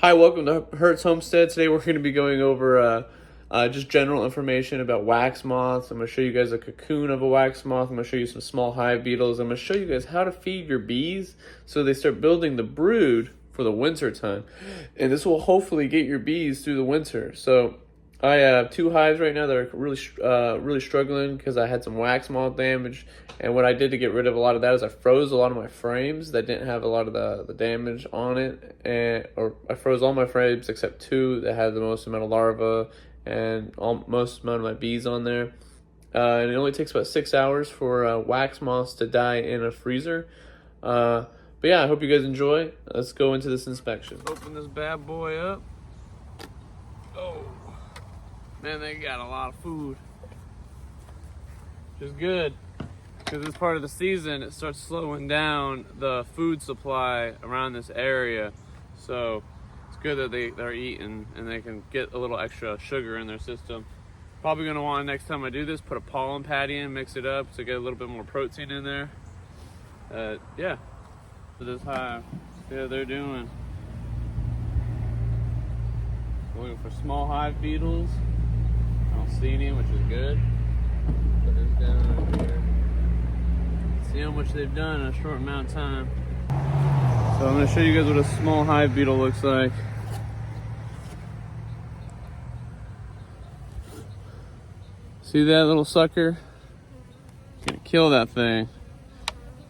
Hi, welcome to Hertz Homestead. Today we're going to be going over just general information about wax moths. I'm going to show you guys a cocoon of a wax moth. I'm going to show you some small hive beetles. I'm going to show you guys how to feed your bees so they start building the brood for the winter time. And this will hopefully get your bees through the winter. So I have two hives right now that are really struggling because I had some wax moth damage. And what I did to get rid of a lot of that is I froze a lot of my frames that didn't have a lot of the damage on it, or I froze all my frames except two that had the most amount of larvae and most amount of my bees on there. And it only takes about 6 hours for wax moths to die in a freezer. But yeah, I hope you guys enjoy. Let's go into this inspection. Let's open this bad boy up. Oh, man, they got a lot of food. Which is good, because this part of the season, it starts slowing down the food supply around this area. So it's good that they're eating and they can get a little extra sugar in their system. Probably gonna want, next time I do this, put a pollen patty in, mix it up to get a little bit more protein in there. Yeah, for this hive, yeah, they're doing. Looking for small hive beetles. I don't see any, which is good. Put this down over here. See how much they've done in a short amount of time. So I'm going to show you guys what a small hive beetle looks like. See that little sucker? It's going to kill that thing.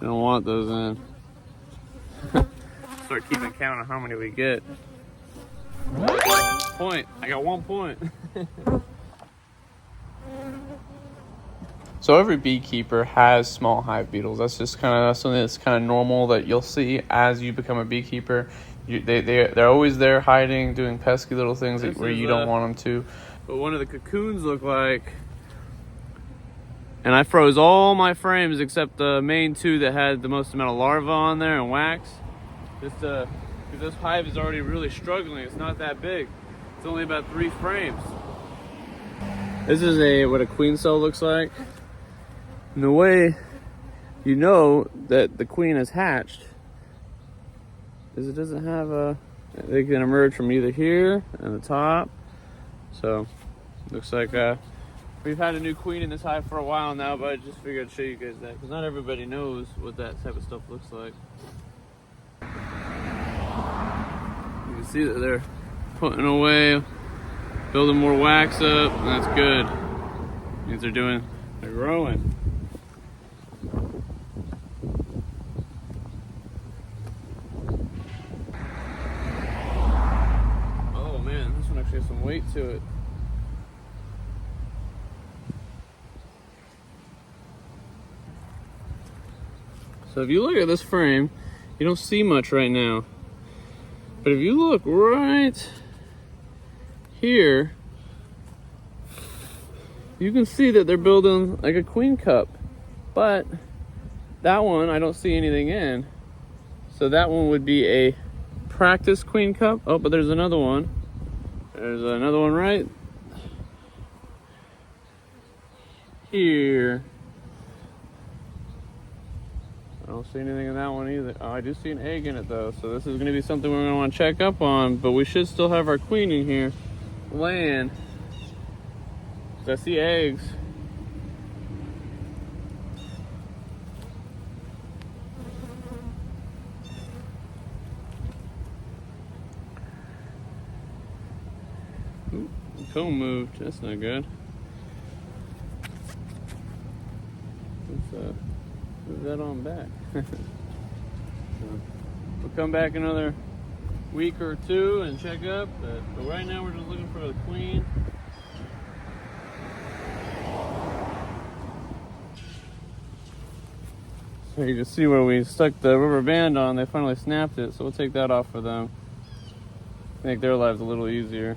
You don't want those in. Start keeping count of how many we get. Point. I got 1 point. So every beekeeper has small hive beetles. That's just something that's kind of normal that you'll see as you become a beekeeper. They're always there hiding, doing pesky little things where you don't want them to. But one of the cocoons look like, and I froze all my frames except the main two that had the most amount of larvae on there and wax. Just because this hive is already really struggling. It's not that big. It's only about 3 frames. This is what a queen cell looks like. And the way you know that the queen has hatched is it doesn't have they can emerge from either here and the top. So looks like we've had a new queen in this hive for a while now, but I just figured I'd show you guys that because not everybody knows what that type of stuff looks like. You can see that they're putting away, building more wax up, and that's good. It means they're growing. Oh man, this one actually has some weight to it. So if you look at this frame, you don't see much right now. But if you look right here, you can see that they're building like a queen cup. But that one, I don't see anything in. So that one would be a practice queen cup. Oh, but there's another one. There's another one right here. I don't see anything in that one either. Oh, I do see an egg in it though. So this is going to be something we're going to want to check up on. But we should still have our queen in here laying. I see eggs. Ooh, the comb moved. That's not good. Let's move that on back. So we'll come back another week or two and check up. But right now we're just looking for the queen. So you can see where we stuck the rubber band on, they finally snapped it, so we'll take that off for them. Make their lives a little easier.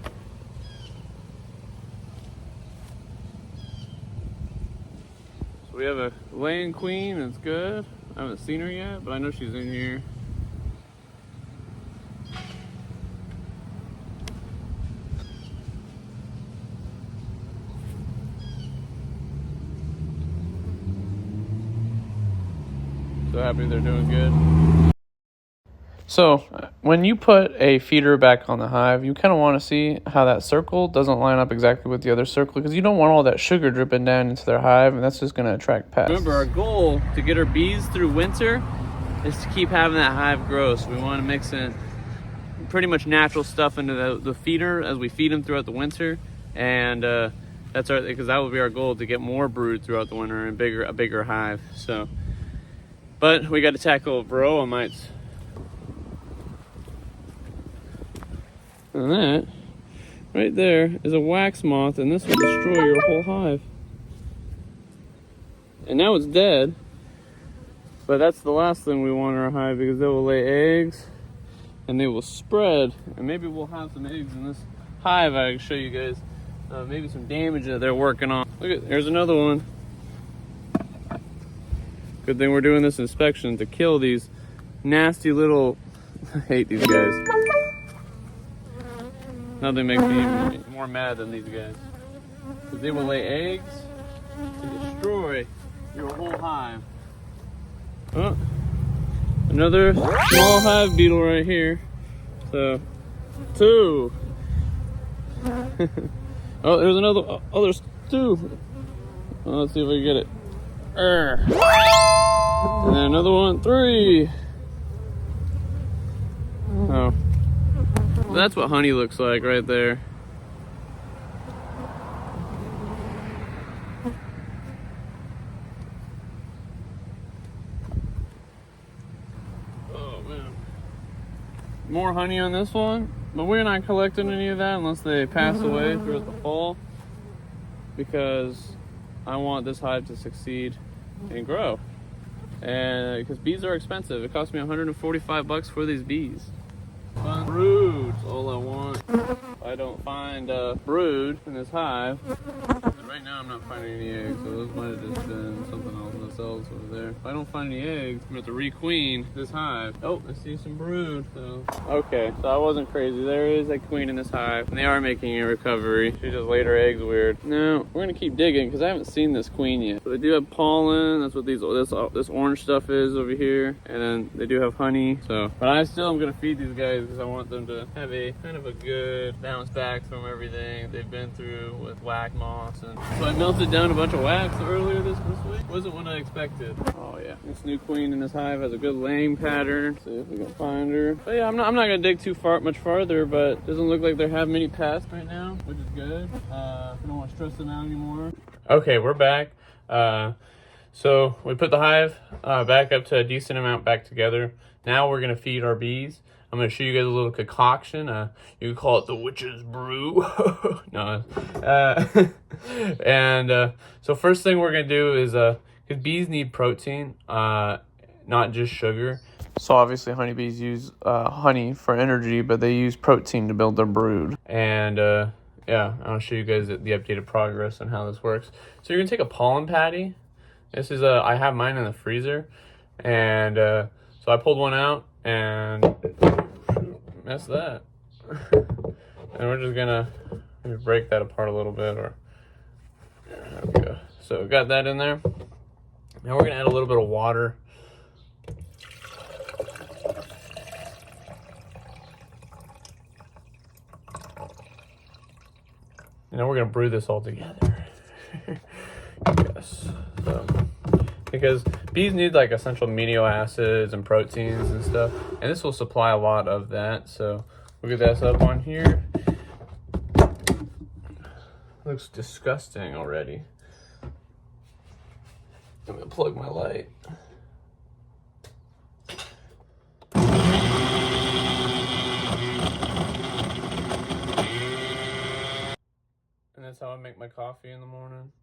So we have a laying queen, that's good. I haven't seen her yet, but I know she's in here. So happy they're doing good. So when you put a feeder back on the hive, you kind of want to see how that circle doesn't line up exactly with the other circle, because you don't want all that sugar dripping down into their hive, and that's just going to attract pests. Remember, our goal to get our bees through winter is to keep having that hive grow. So we want to mix in pretty much natural stuff into the feeder as we feed them throughout the winter, and because that would be our goal, to get more brood throughout the winter and a bigger hive. So, but we got to tackle varroa mites. And that right there is a wax moth, and this will destroy your whole hive. And now it's dead, but that's the last thing we want in our hive, because they will lay eggs and they will spread, and maybe we'll have some eggs in this hive. I can show you guys maybe some damage that they're working on. Look at, there's another one. Good thing we're doing this inspection to kill these nasty little I hate these guys. Nothing makes me even more mad than these guys, because they will lay eggs and destroy your whole hive. Oh, another small hive beetle right here. So, 2. Oh, there's another. Oh, there's 2. Oh, let's see if I can get it. And then another one, 3. Oh. That's what honey looks like right there. Oh man. More honey on this one, but we're not collecting any of that unless they pass away throughout the fall, because I want this hive to succeed and grow. And because bees are expensive. It cost me $145 for these bees. Brood's all I want. If I don't find brood in this hive, and right now I'm not finding any eggs, so those might have just been something else in the cells over there. If I don't find any eggs, I'm going to have to requeen this hive. Oh, I see some brood. So okay, so I wasn't crazy. There is a queen in this hive, and they are making a recovery. She just laid her eggs weird. Now we're going to keep digging, because I haven't seen this queen yet. So they do have pollen. That's what this orange stuff is over here, and then they do have honey. So, but I still am going to feed these guys, because I want them to have a kind of a good bounce back from everything they've been through with wax moths. And so I melted down a bunch of wax earlier this week. Wasn't what I expected. Oh yeah, this new queen in this hive has a good laying pattern. See if we can find her. But yeah, I'm not gonna dig much farther, but it doesn't look like they have many pests right now, which is good. I don't want to stress them out anymore. Okay, we're back. So we put the hive back up to a decent amount back together. Now we're gonna feed our bees. I'm going to show you guys a little concoction. You can call it the witch's brew. No. So first thing we're going to do is, because bees need protein, not just sugar. So obviously honeybees use honey for energy, but they use protein to build their brood. And yeah, I'll show you guys the updated progress on how this works. So you're going to take a pollen patty. This is I have mine in the freezer. And so I pulled one out and mess that. And we're just gonna break that apart a little bit, or there we go. So we got that in there. Now we're gonna add a little bit of water. And then we're gonna brew this all together. Yes. So, because bees need like essential amino acids and proteins and stuff, and this will supply a lot of that. So we'll get this up on here. Looks disgusting already. I'm gonna plug my light. And that's how I make my coffee in the morning.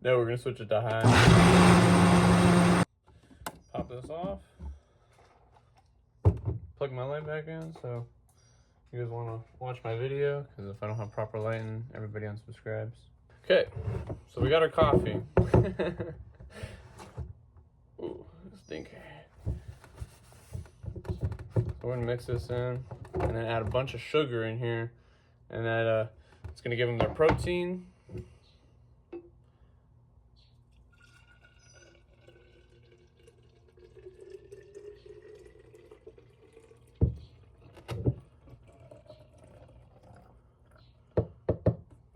No, we're gonna switch it to high. Pop this off. Plug my light back in, so you guys wanna watch my video, because if I don't have proper lighting, everybody unsubscribes. Okay, so we got our coffee. Ooh, stinker. So we're gonna mix this in, and then add a bunch of sugar in here, and that it's gonna give them their protein.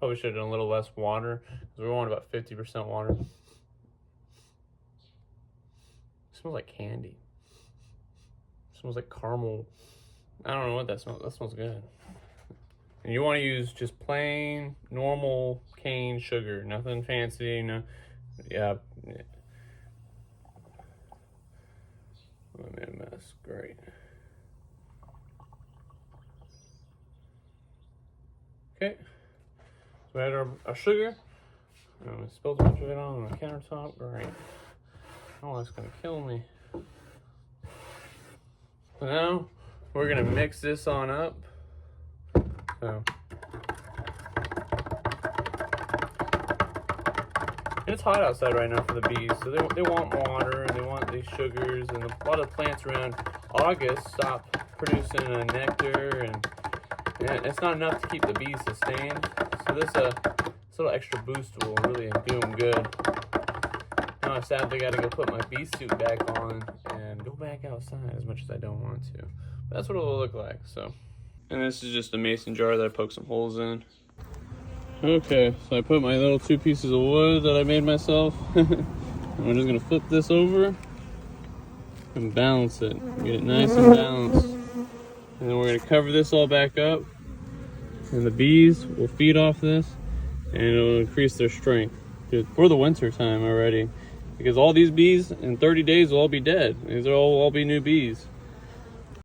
Probably should have done a little less water, because we want about 50% water. It smells like candy. It smells like caramel. I don't know what that smells. That smells good. And you want to use just plain, normal cane sugar. Nothing fancy. No. Yeah. Oh, I made a mess. Great. Okay. So we add our sugar. We spilled a bunch of it on the countertop. Great. Oh, that's going to kill me. So now we're going to mix this on up. So. It's hot outside right now for the bees, so they want water and they want these sugars, and a lot of plants around August stop producing nectar, and it's not enough to keep the bees sustained. So this little extra boost will really do them good. Now I sadly got to go put my bee suit back on and go back outside as much as I don't want to. But that's what it'll look like. So, and this is just a mason jar that I poked some holes in. Okay, so I put my little 2 pieces of wood that I made myself. I'm just gonna flip this over and balance it. Get it nice and balanced. And then we're gonna cover this all back up. And the bees will feed off this and it'll increase their strength for the winter time already. Because all these bees in 30 days will all be dead. These will all be new bees.